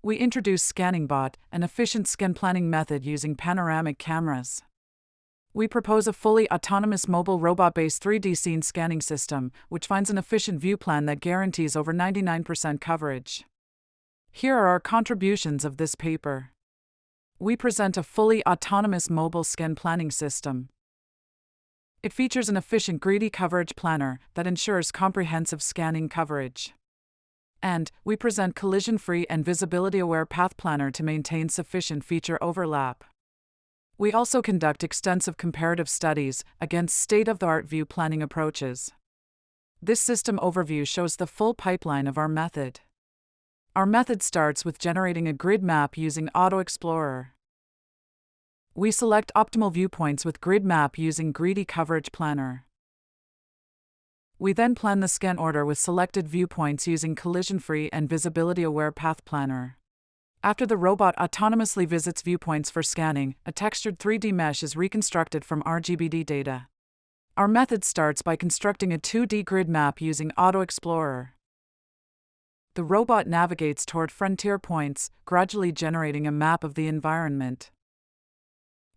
We introduce Scanning Bot, an efficient scan planning method using panoramic cameras. We propose a fully autonomous mobile robot-based 3D scene scanning system, which finds an efficient view plan that guarantees over 99% coverage. Here are our contributions of this paper. We present a fully autonomous mobile scan planning system. It features an efficient greedy coverage planner that ensures comprehensive scanning coverage. And we present collision-free and visibility-aware path planner to maintain sufficient feature overlap. We also conduct extensive comparative studies against state-of-the-art view planning approaches. This system overview shows the full pipeline of our method. Our method starts with generating a grid map using Auto Explorer. We select optimal viewpoints with grid map using Greedy Coverage Planner. We then plan the scan order with selected viewpoints using collision-free and visibility-aware path planner. After the robot autonomously visits viewpoints for scanning, a textured 3D mesh is reconstructed from RGB-D data. Our method starts by constructing a 2D grid map using Auto Explorer. The robot navigates toward frontier points, gradually generating a map of the environment.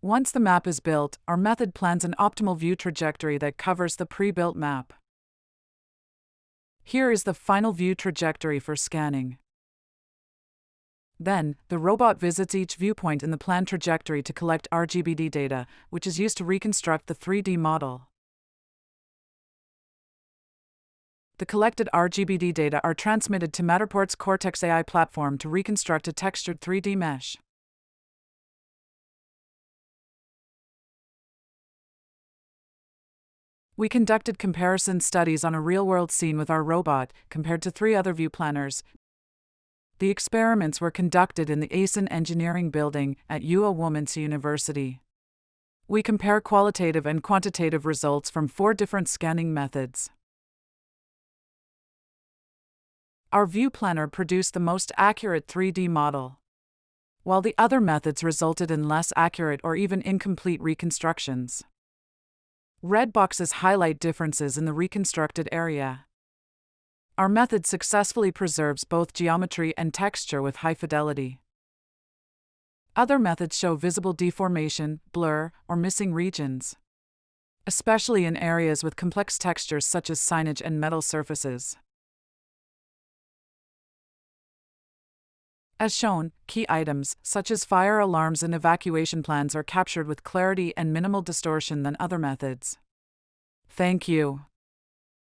Once the map is built, our method plans an optimal view trajectory that covers the pre-built map. Here is the final view trajectory for scanning. Then, the robot visits each viewpoint in the planned trajectory to collect RGB-D data, which is used to reconstruct the 3D model. The collected RGB-D data are transmitted to Matterport's Cortex AI platform to reconstruct a textured 3D mesh. We conducted comparison studies on a real-world scene with our robot, compared to 3 other view planners. The experiments were conducted in the ASIN Engineering Building at UA Women's University. We compare qualitative and quantitative results from 4 different scanning methods. Our view planner produced the most accurate 3D model, while the other methods resulted in less accurate or even incomplete reconstructions. Red boxes highlight differences in the reconstructed area. Our method successfully preserves both geometry and texture with high fidelity. Other methods show visible deformation, blur, or missing regions, especially in areas with complex textures such as signage and metal surfaces. As shown, key items, such as fire alarms and evacuation plans, are captured with clarity and minimal distortion than other methods. Thank you.